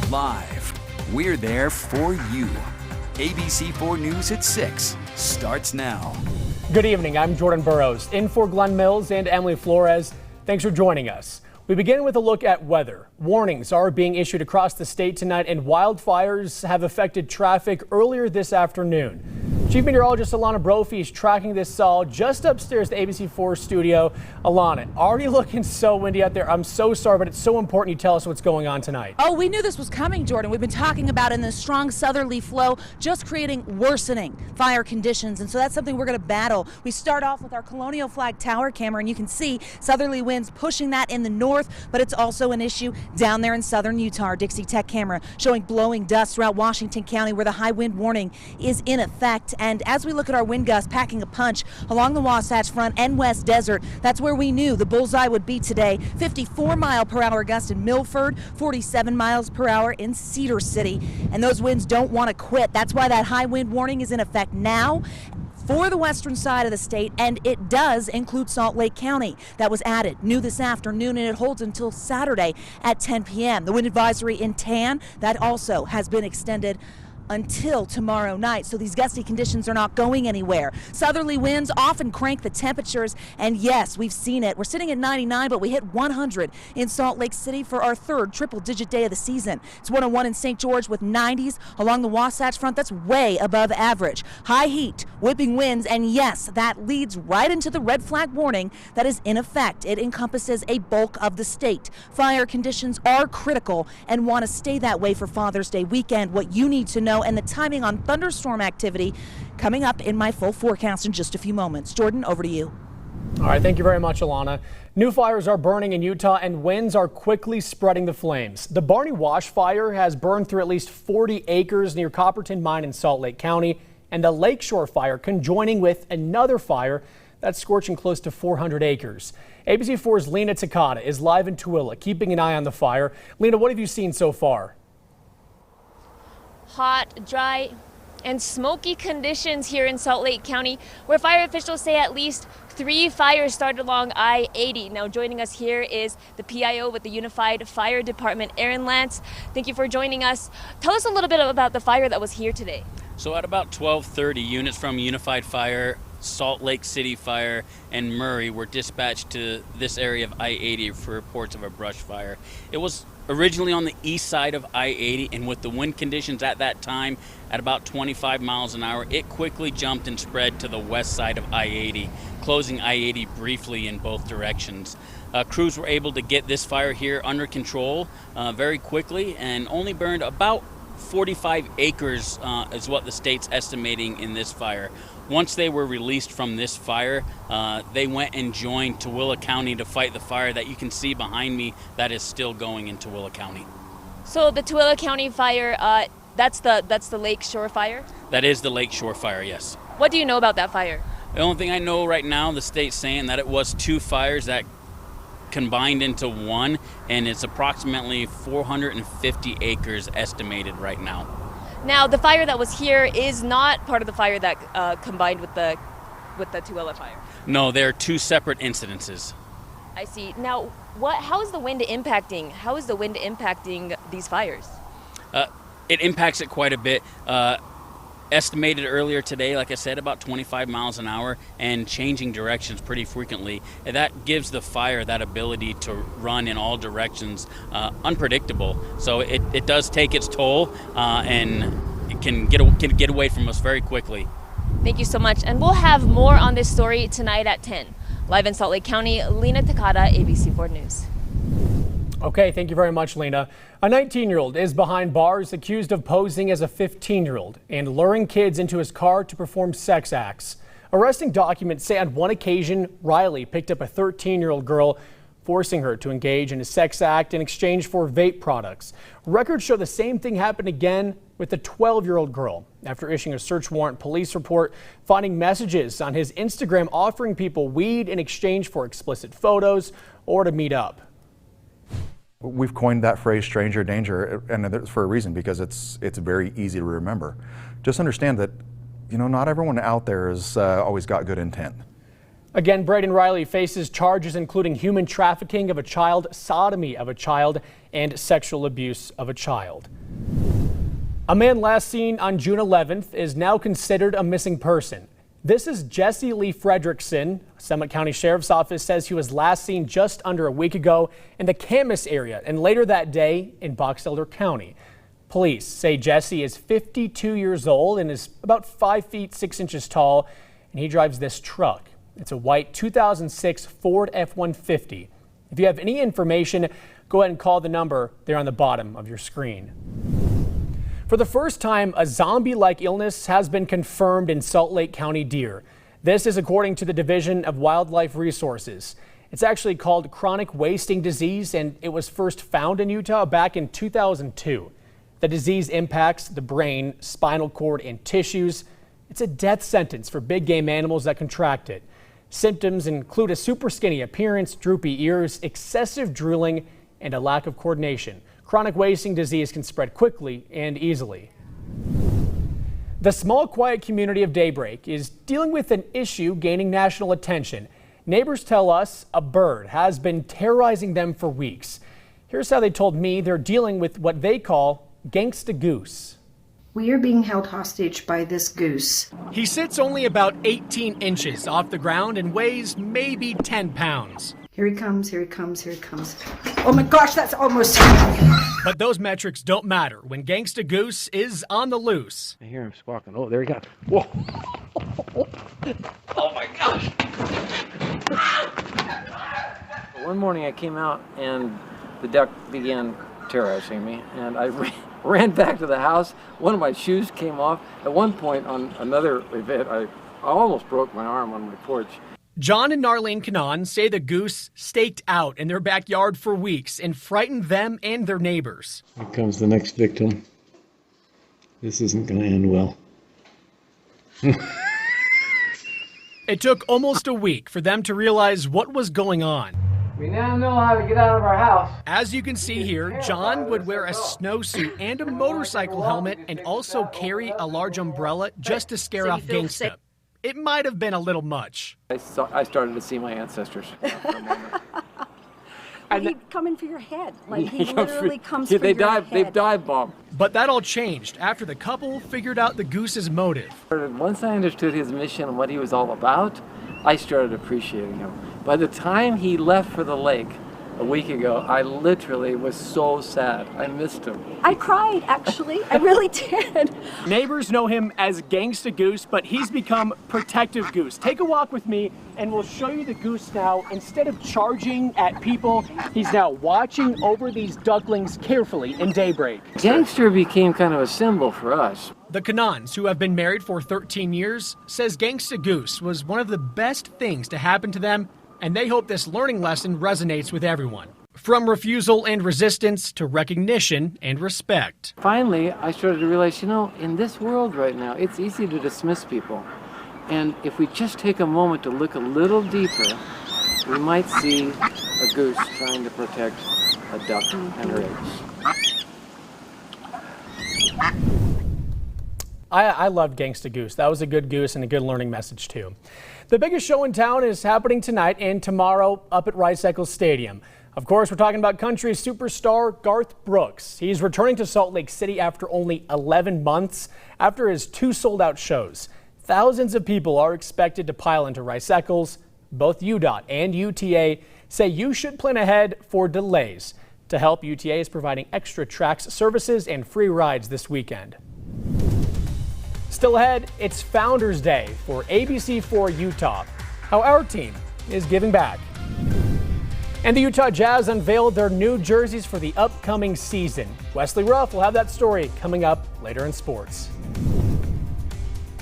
Live. We're there for you. ABC4 News at 6 starts now. Good evening. I'm Jordan Burrows. In for Glenn Mills and Emily Flores. Thanks for joining us. We begin with a look at weather. Warnings are being issued across the state tonight, and wildfires have affected traffic earlier this afternoon. Chief Meteorologist Alana Brophy is tracking this all just upstairs at the ABC4 studio. Alana, already looking so windy out there. I'm so sorry, but it's so important you tell us what's going on tonight. Oh, we knew this was coming, Jordan. We've been talking about in the strong southerly flow, just creating worsening fire conditions. And so that's something we're going to battle. We start off with our Colonial Flag Tower camera, and you can see southerly winds pushing that in the north, but it's also an issue down there in southern Utah. Our Dixie Tech camera showing blowing dust throughout Washington County where the high wind warning is in effect. And as we look at our wind gusts packing a punch along the Wasatch Front and West Desert, that's where we knew the bullseye would be today. 54-mile-per-hour gust in Milford, 47 miles per hour in Cedar City. And those winds don't want to quit. That's why that high wind warning is in effect now for the western side of the state, and it does include Salt Lake County. That was added new this afternoon, and it holds until Saturday at 10 p.m. The wind advisory in Tan, that also has been extended until tomorrow night. So these gusty conditions are not going anywhere. Southerly winds often crank the temperatures, and yes, we've seen it. We're sitting at 99, but we hit 100 in Salt Lake City for our third triple-digit day of the season. It's 101 in St. George with 90s along the Wasatch Front. That's way above average. High heat, whipping winds, and yes, that leads right into the red flag warning that is in effect. It encompasses a bulk of the state. Fire conditions are critical and want to stay that way for Father's Day weekend. What you need to know and the timing on thunderstorm activity coming up in my full forecast in just a few moments. Jordan, over to you. All right, thank you very much, Alana. New fires are burning in Utah, and winds are quickly spreading the flames. The Barney Wash fire has burned through at least 40 acres near Copperton Mine in Salt Lake County, and the Lakeshore fire conjoining with another fire that's scorching close to 400 acres. ABC4's Lena Takata is live in Tooele, keeping an eye on the fire. Lena, what have you seen so far? Hot, dry, and smoky conditions here in Salt Lake County, where fire officials say at least 3 fires started along I-80. Now joining us here is the PIO with the Unified Fire Department, Aaron Lance. Thank you for joining us. Tell us a little bit about the fire that was here today. So at about 12:30, units from Unified Fire, Salt Lake City Fire, and Murray were dispatched to this area of I-80 for reports of a brush fire. It was originally on the east side of I-80, and with the wind conditions at that time at about 25 miles an hour, it quickly jumped and spread to the west side of I-80, closing I-80 briefly in both directions. Crews were able to get this fire here under control very quickly and only burned about 45 acres is what the state's estimating in this fire. Once they were released from this fire, they went and joined Tooele County to fight the fire that you can see behind me that is still going in Tooele County. So the Tooele County fire, that's the Lakeshore fire? That is the Lakeshore fire, yes. What do you know about that fire? The only thing I know right now, the state's saying that it was 2 fires that combined into one, and it's approximately 450 acres estimated right now. Now, the fire that was here is not part of the fire that combined with the Tooele fire. No, they're 2 separate incidences. I see. Now, how is the wind impacting? How is the wind impacting these fires? It impacts it quite a bit. Estimated earlier today, like I said, about 25 miles an hour and changing directions pretty frequently. And that gives the fire that ability to run in all directions, unpredictable. So it does take its toll and it can get away from us very quickly. Thank you so much. And we'll have more on this story tonight at 10. Live in Salt Lake County, Lena Takata, ABC4 News. Okay, thank you very much, Lena. A 19-year-old is behind bars accused of posing as a 15-year-old and luring kids into his car to perform sex acts. Arresting documents say on one occasion, Riley picked up a 13-year-old girl, forcing her to engage in a sex act in exchange for vape products. Records show the same thing happened again with the 12-year-old girl. After issuing a search warrant, police report finding messages on his Instagram offering people weed in exchange for explicit photos or to meet up. We've coined that phrase stranger danger, and it's for a reason, because it's very easy to remember. Just understand that, not everyone out there has always got good intent. Again, Braden Riley faces charges including human trafficking of a child, sodomy of a child, and sexual abuse of a child. A man last seen on June 11th is now considered a missing person. This is Jesse Lee Fredrickson. Summit County Sheriff's Office says he was last seen just under a week ago in the Camas area and later that day in Box Elder County. Police say Jesse is 52 years old and is about 5 feet 6 inches tall, and he drives this truck. It's a white 2006 Ford F-150. If you have any information, go ahead and call the number there on the bottom of your screen. For the first time, a zombie-like illness has been confirmed in Salt Lake County deer. This is according to the Division of Wildlife Resources. It's actually called chronic wasting disease, and it was first found in Utah back in 2002. The disease impacts the brain, spinal cord, and tissues. It's a death sentence for big game animals that contract it. Symptoms include a super skinny appearance, droopy ears, excessive drooling, and a lack of coordination. Chronic wasting disease can spread quickly and easily. The small, quiet community of Daybreak is dealing with an issue gaining national attention. Neighbors tell us a bird has been terrorizing them for weeks. Here's how they told me they're dealing with what they call Gangsta Goose. We are being held hostage by this goose. He sits only about 18 inches off the ground and weighs maybe 10 pounds. Here he comes, here he comes, here he comes. Oh my gosh, that's almost... But those metrics don't matter when Gangsta Goose is on the loose. I hear him squawking. Oh, there he goes. Whoa. Oh my gosh. One morning I came out and the duck began terrorizing me, and I ran back to the house. One of my shoes came off. At one point on another event, I almost broke my arm on my porch. John and Narlene Kanan say the goose staked out in their backyard for weeks and frightened them and their neighbors. Here comes the next victim. This isn't going to end well. It took almost a week for them to realize what was going on. We now know how to get out of our house. As you can see here, John would wear a snowsuit and a motorcycle helmet and also carry a large umbrella just to scare off Gangsta. It might have been a little much. I started to see my ancestors. He'd come in for your head. Like he literally comes for they your dive, head. They've dive bombed. But that all changed after the couple figured out the goose's motive. Once I understood his mission and what he was all about, I started appreciating him. By the time he left for the lake a week ago, I literally was so sad. I missed him. I cried, actually. I really did. Neighbors know him as Gangsta Goose, but he's become Protective Goose. Take a walk with me and we'll show you the goose now. Instead of charging at people, he's now watching over these ducklings carefully in Daybreak. Gangster became kind of a symbol for us. The Kanans, who have been married for 13 years, says Gangsta Goose was one of the best things to happen to them, and they hope this learning lesson resonates with everyone. From refusal and resistance to recognition and respect. Finally, I started to realize, in this world right now, it's easy to dismiss people. And if we just take a moment to look a little deeper, we might see a goose trying to protect a duck and her eggs. I love Gangsta Goose. That was a good goose and a good learning message too. The biggest show in town is happening tonight and tomorrow up at Rice Eccles Stadium. Of course, we're talking about country superstar Garth Brooks. He's returning to Salt Lake City after only 11 months after his 2 sold-out shows. Thousands of people are expected to pile into Rice Eccles. Both UDOT and UTA say you should plan ahead for delays. To help, UTA is providing extra tracks, services, and free rides this weekend. Still ahead, it's Founders Day for ABC4 Utah, how our team is giving back. And the Utah Jazz unveiled their new jerseys for the upcoming season. Wesley Ruff will have that story coming up later in sports.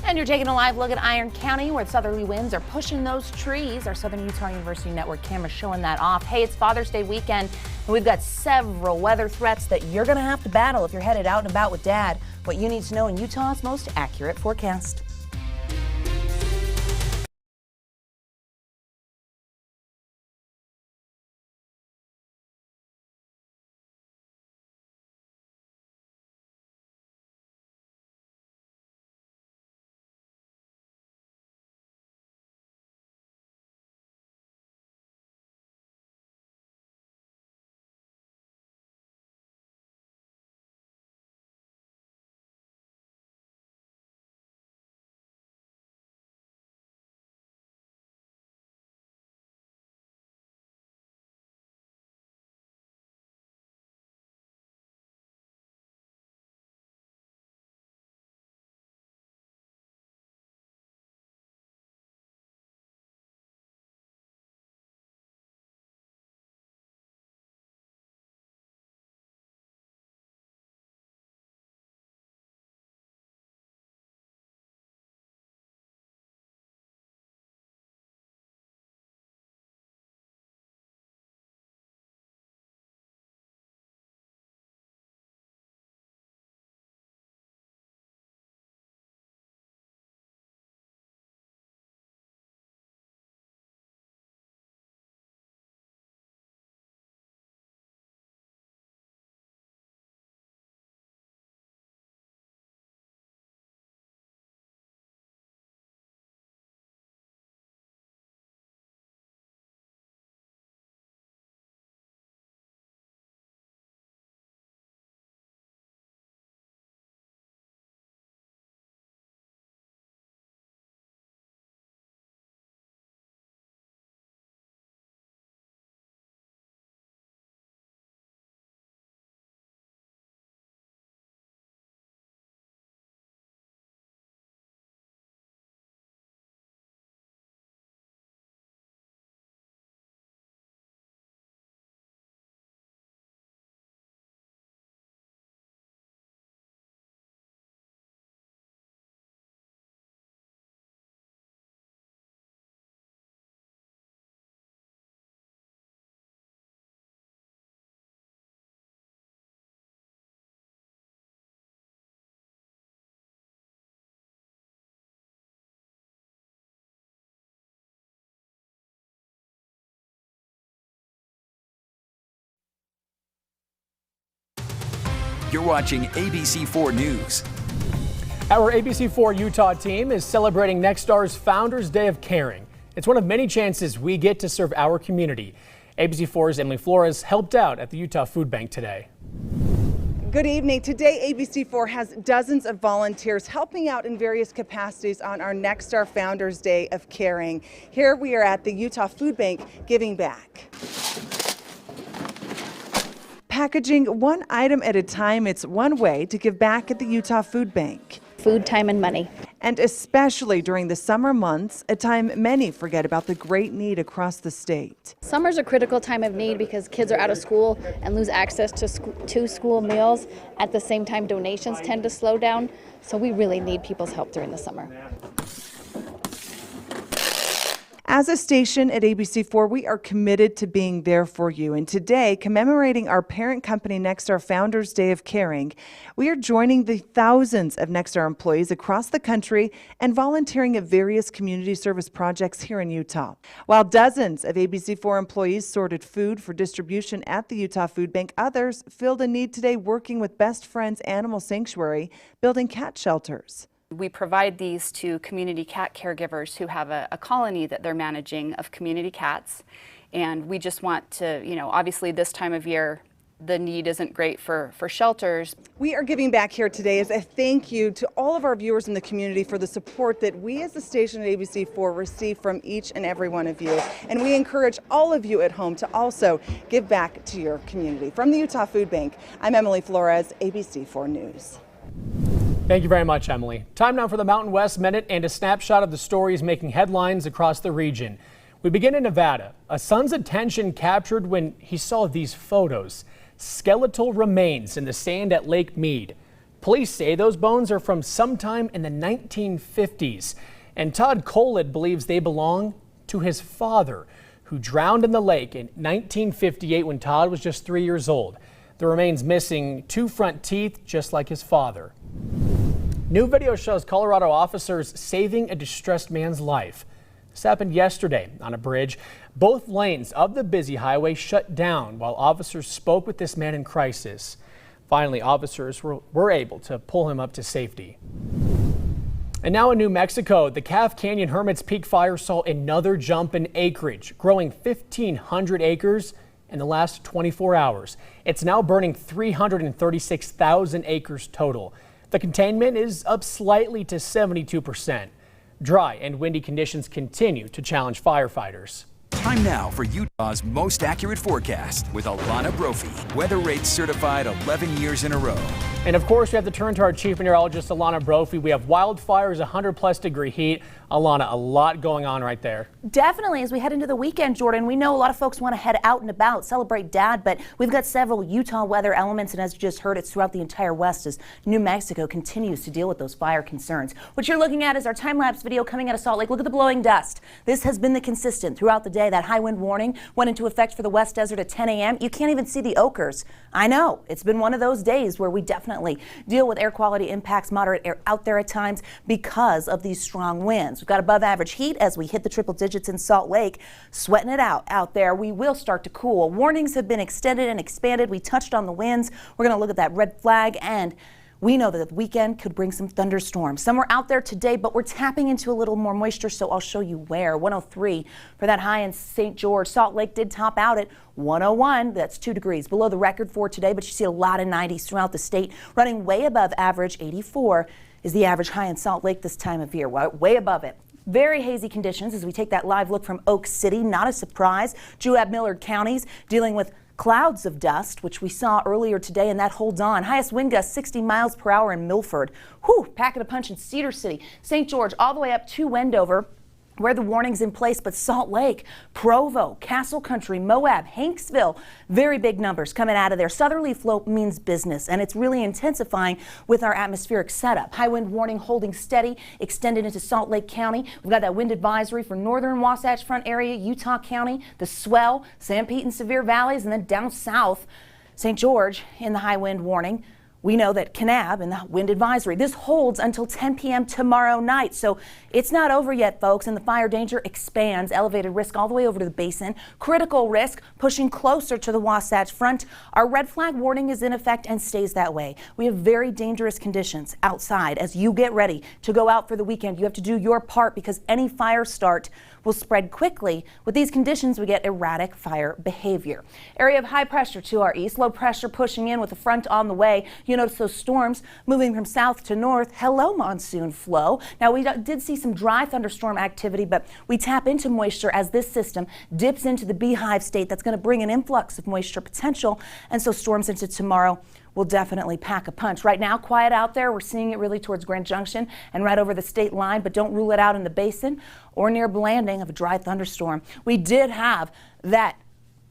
And you're taking a live look at Iron County, where southerly winds are pushing those trees. Our Southern Utah University Network camera showing that off. Hey, it's Father's Day weekend, and we've got several weather threats that you're going to have to battle if you're headed out and about with Dad. What you need to know in Utah's most accurate forecast. You're watching ABC4 News. Our ABC4 Utah team is celebrating Nexstar's Founders Day of Caring. It's one of many chances we get to serve our community. ABC4's Emily Flores helped out at the Utah Food Bank today. Good evening. Today, ABC4 has dozens of volunteers helping out in various capacities on our Nexstar Founders Day of Caring. Here we are at the Utah Food Bank giving back. Packaging one item at a time, it's one way to give back at the Utah Food Bank. Food, time, and money. And especially during the summer months, a time many forget about the great need across the state. Summer's a critical time of need because kids are out of school and lose access to school meals. At the same time, donations tend to slow down, so we really need people's help during the summer. As a station at ABC4, we are committed to being there for you. And today, commemorating our parent company Nexstar Founders Day of Caring, we are joining the thousands of Nexstar employees across the country and volunteering at various community service projects here in Utah. While dozens of ABC4 employees sorted food for distribution at the Utah Food Bank, others filled a need today working with Best Friends Animal Sanctuary, building cat shelters. We provide these to community cat caregivers who have a colony that they're managing of community cats. And we just want to, obviously this time of year, the need isn't great for shelters. We are giving back here today as a thank you to all of our viewers in the community for the support that we as the station at ABC4 receive from each and every one of you. And we encourage all of you at home to also give back to your community. From the Utah Food Bank, I'm Emily Flores, ABC4 News. Thank you very much, Emily. Time now for the Mountain West Minute and a snapshot of the stories making headlines across the region. We begin in Nevada. A son's attention captured when he saw these photos. Skeletal remains in the sand at Lake Mead. Police say those bones are from sometime in the 1950s. And Todd Colid believes they belong to his father, who drowned in the lake in 1958 when Todd was just 3 years old. The remains missing 2 front teeth, just like his father. New video shows Colorado officers saving a distressed man's life. This happened yesterday on a bridge. Both lanes of the busy highway shut down while officers spoke with this man in crisis. Finally, officers were able to pull him up to safety. And now in New Mexico, the Calf Canyon Hermit's Peak fire saw another jump in acreage, growing 1,500 acres in the last 24 hours. It's now burning 336,000 acres total. The containment is up slightly to 72%. Dry and windy conditions continue to challenge firefighters. Time now for Utah's most accurate forecast with Alana Brophy. Weather rates certified 11 years in a row. And of course, we have to turn to our chief meteorologist, Alana Brophy. We have wildfires, 100+ degree heat. Alana, a lot going on right there. Definitely, as we head into the weekend, Jordan, we know a lot of folks want to head out and about, celebrate Dad, but we've got several Utah weather elements, and as you just heard, it's throughout the entire West as New Mexico continues to deal with those fire concerns. What you're looking at is our time-lapse video coming out of Salt Lake. Look at the blowing dust. This has been the consistent throughout the day. That high wind warning went into effect for the West Desert at 10 a.m. You can't even see the Ochres. I know, it's been one of those days where we definitely deal with air quality impacts, moderate air out there at times because of these strong winds. We've got above average heat as we hit the triple digits in Salt Lake, sweating it out there. We will start to cool. Warnings have been extended and expanded. We touched on the winds. We're going to look at that red flag, and we know that the weekend could bring some thunderstorms. Some are out there today, but we're tapping into a little more moisture, so I'll show you where. 103 for that high in St. George. Salt Lake did top out at 101. That's 2 degrees below the record for today, but you see a lot of 90s throughout the state, running way above average. 84 is the average high in Salt Lake this time of year, way above it. Very hazy conditions as we take that live look from Oak City. Not a surprise. Juab, Millard counties dealing with clouds of dust, which we saw earlier today, and that holds on. Highest wind gusts 60 miles per hour in Milford. Whew, packing a punch in Cedar City. St. George all the way up to Wendover, where the warning's in place, but Salt Lake, Provo, Castle Country, Moab, Hanksville, very big numbers coming out of there. Southerly flow means business, and it's really intensifying with our atmospheric setup. High wind warning holding steady, extended into Salt Lake County. We've got that wind advisory for northern Wasatch Front area, Utah County, the swell, San Pete and Sevier Valleys, and then down south, St. George in the high wind warning. We know that Kanab and the wind advisory, this holds until 10 p.m. tomorrow night. So it's not over yet, folks, and the fire danger expands. Elevated risk all the way over to the basin. Critical risk pushing closer to the Wasatch Front. Our red flag warning is in effect and stays that way. We have very dangerous conditions outside. As you get ready to go out for the weekend, you have to do your part because any fire start will spread quickly. With these conditions, we get erratic fire behavior. Area of high pressure to our east, low pressure pushing in with the front on the way. You notice those storms moving from south to north. Hello, monsoon flow. Now, we did see some dry thunderstorm activity, but we tap into moisture as this system dips into the beehive state. That's going to bring an influx of moisture potential, and so storms into tomorrow will definitely pack a punch. Right now, quiet out there. We're seeing it really towards Grand Junction and right over the state line, but don't rule it out in the basin or near Blanding of a dry thunderstorm. We did have that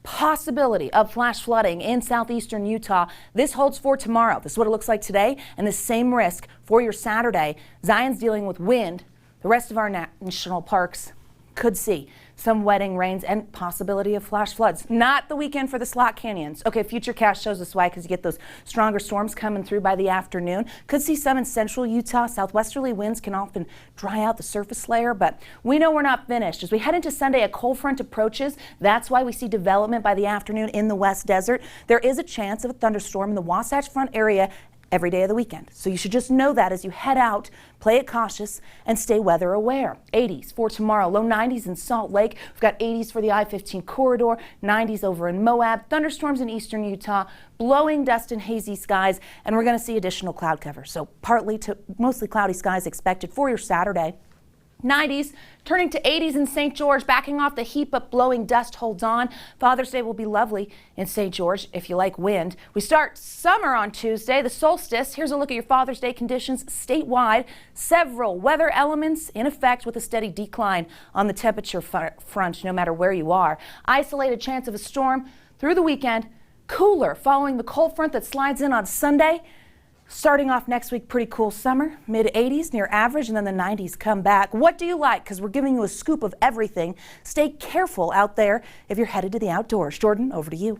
possibility of flash flooding in southeastern Utah. This holds for tomorrow. This is what it looks like today, and the same risk for your Saturday. Zion's dealing with wind. The rest of our national parks could see some wetting rains and possibility of flash floods. Not the weekend for the slot canyons. Okay, Futurecast shows us why, because you get those stronger storms coming through by the afternoon. Could see some in central Utah. Southwesterly winds can often dry out the surface layer, but we know we're not finished. As we head into Sunday, a cold front approaches. That's why we see development by the afternoon in the West Desert. There is a chance of a thunderstorm in the Wasatch Front area every day of the weekend. So you should just know that as you head out, play it cautious and stay weather aware. 80s for tomorrow, low 90s in Salt Lake. We've got 80s for the I-15 corridor, 90s over in Moab, thunderstorms in eastern Utah, blowing dust and hazy skies, and we're going to see additional cloud cover. So partly to mostly cloudy skies expected for your Saturday. 90s turning to 80s in St. George, backing off the heap, but blowing dust holds on. Father's Day will be lovely in St. George if you like wind. We start summer on Tuesday, the solstice. Here's a look at your Father's Day conditions statewide. Several weather elements in effect with a steady decline on the temperature front no matter where you are. Isolated chance of a storm through the weekend. Cooler following the cold front that slides in on Sunday. Starting off next week, pretty cool summer, mid-80s, near average, and then the 90s come back. What do you like? Because we're giving you a scoop of everything. Stay careful out there if you're headed to the outdoors. Jordan, over to you.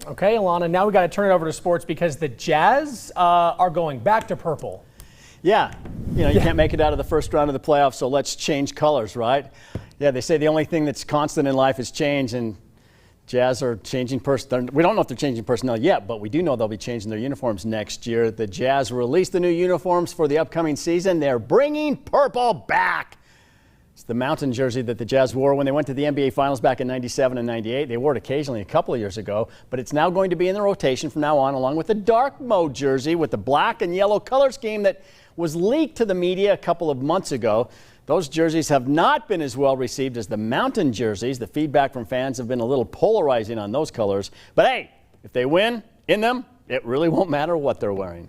Okay, Alana, now we got to turn it over to sports because the Jazz are going back to purple. Yeah, you can't make it out of the first round of the playoffs, so let's change colors, right? Yeah, they say the only thing that's constant in life is change, and Jazz are changing we don't know if they're changing personnel yet, but we do know they'll be changing their uniforms next year. The Jazz released the new uniforms for the upcoming season. They're bringing purple back. It's the mountain jersey that the Jazz wore when they went to the NBA Finals back in '97 and '98. They wore it occasionally a couple of years ago, but it's now going to be in the rotation from now on, along with the dark mode jersey with the black and yellow color scheme that was leaked to the media a couple of months ago. Those jerseys have not been as well received as the mountain jerseys. The feedback from fans have been a little polarizing on those colors. But hey, if they win in them, it really won't matter what they're wearing.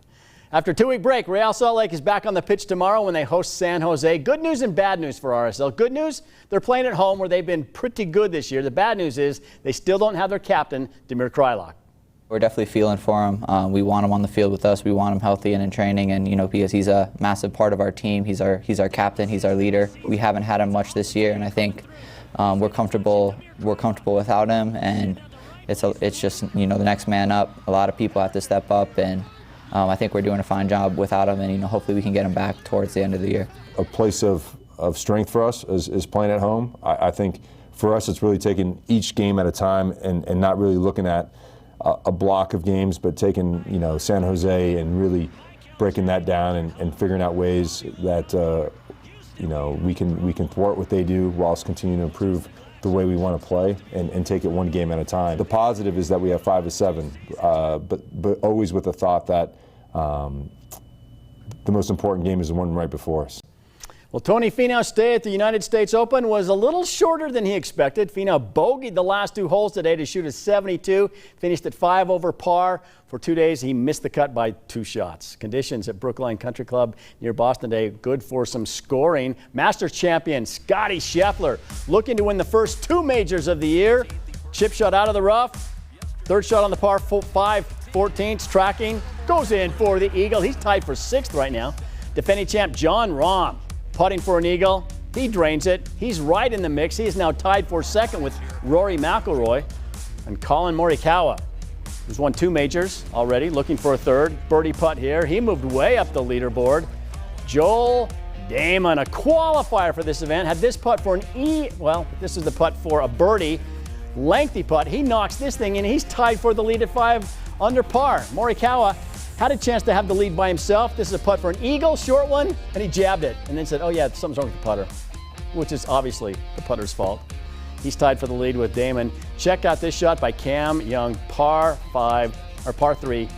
After a 2-week break, Real Salt Lake is back on the pitch tomorrow when they host San Jose. Good news and bad news for RSL. Good news, they're playing at home where they've been pretty good this year. The bad news is they still don't have their captain, Damir Kreilach. We're definitely feeling for him. We want him on the field with us. We want him healthy and in training, and because he's a massive part of our team. He's our captain. He's our leader. We haven't had him much this year, and I think we're comfortable without him. And it's just the next man up. A lot of people have to step up, and I think we're doing a fine job without him. And hopefully we can get him back towards the end of the year. A place of strength for us is playing at home. I think for us it's really taking each game at a time and not really looking at a block of games, but taking San Jose and really breaking that down and figuring out ways that we can thwart what they do whilst continuing to improve the way we want to play and take it one game at a time. The positive is that we have 5 of 7, but always with the thought that the most important game is the one right before us. Well, Tony Finau's stay at the United States Open was a little shorter than he expected. Finau bogeyed the last 2 holes today to shoot a 72, finished at 5 over par. For 2 days, he missed the cut by 2 shots. Conditions at Brookline Country Club near Boston today, good for some scoring. Masters champion Scottie Scheffler looking to win the first 2 majors of the year. Chip shot out of the rough. 3rd shot on the par 5 14th, tracking, goes in for the eagle. He's tied for 6th right now. Defending champ Jon Rahm putting for an eagle. He drains it. He's right in the mix. He is now tied for 2nd with Rory McIlroy and Colin Morikawa. He's won 2 majors already, looking for a third. Birdie putt here. He moved way up the leaderboard. Joel Damon, a qualifier for this event, had this putt for this is the putt for a birdie. Lengthy putt. He knocks this thing in. He's tied for the lead at 5 under par. Morikawa had a chance to have the lead by himself. This is a putt for an eagle, short one, and he jabbed it and then said, oh yeah, something's wrong with the putter, which is obviously the putter's fault. He's tied for the lead with Damon. Check out this shot by Cam Young, par 3,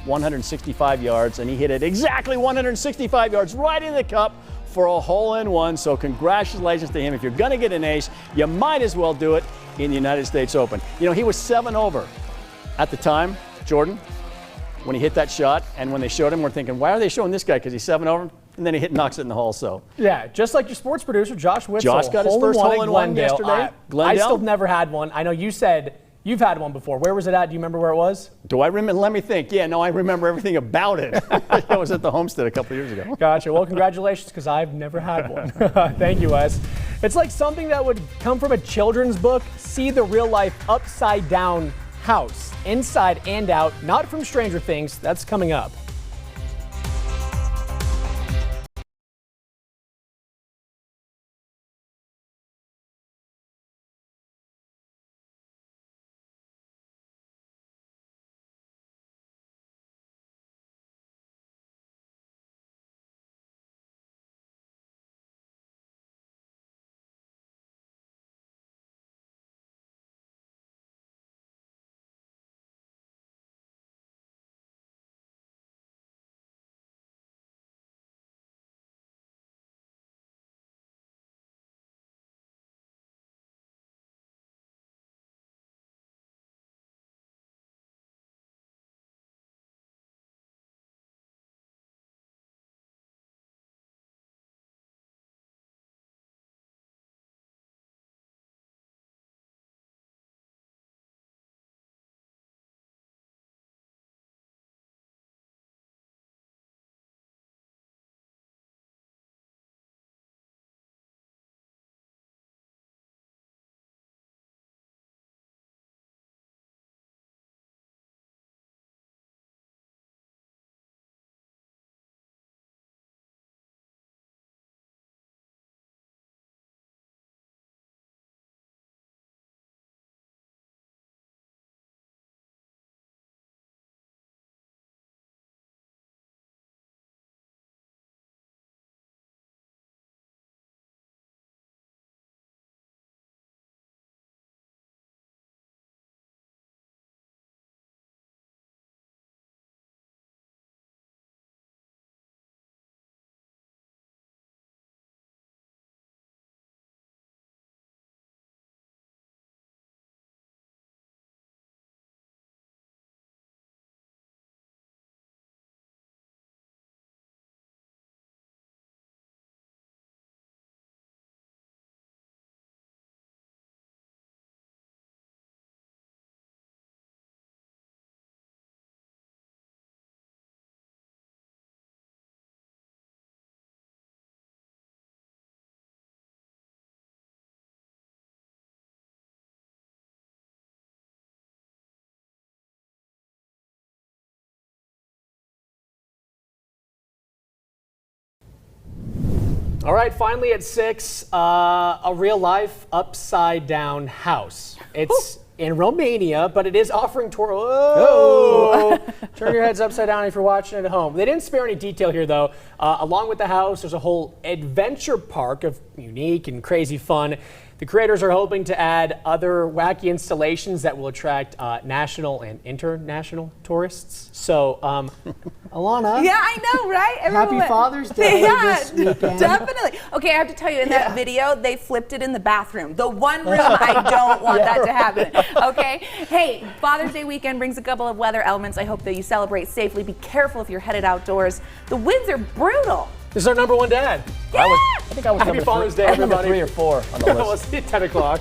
165 yards, and he hit it exactly 165 yards right in the cup for a hole-in-one. So congratulations to him. If you're going to get an ace, you might as well do it in the United States Open. You know, he was 7 over at the time, Jordan, when he hit that shot, and when they showed him, we're thinking, why are they showing this guy? Because he's 7 over, and then he knocks it in the hole. So yeah, just like your sports producer, Josh Witzel. Josh got his first hole-in-one yesterday. I still never had one. I know you said you've had one before. Where was it at? Do you remember where it was? Do I remember? Let me think. Yeah, no, I remember everything about it. I was at the Homestead a couple years ago. Gotcha. Well, congratulations, because I've never had one. Thank you, Wes. It's like something that would come from a children's book. See the real-life upside-down house, inside and out, not from Stranger Things. That's coming up. All right, finally at 6, a real-life upside-down house. It's in Romania, but it is offering tour. Oh! Turn your heads upside down if you're watching at home. They didn't spare any detail here, though. Along with the house, there's a whole adventure park of unique and crazy fun. The creators are hoping to add other wacky installations that will attract national and international tourists. So, Alana. Yeah, I know, right? Happy Father's Day this weekend. Definitely. Okay, I have to tell you, in that video, they flipped it in the bathroom. The one room I don't want that to happen. Okay? Hey, Father's Day weekend brings a couple of weather elements. I hope that you celebrate safely. Be careful if you're headed outdoors. The winds are brutal. This is our number 1 dad. Yeah! I think I was Happy Father's Day, everybody. number 3 or 4 on the list. We'll see you at 10 o'clock.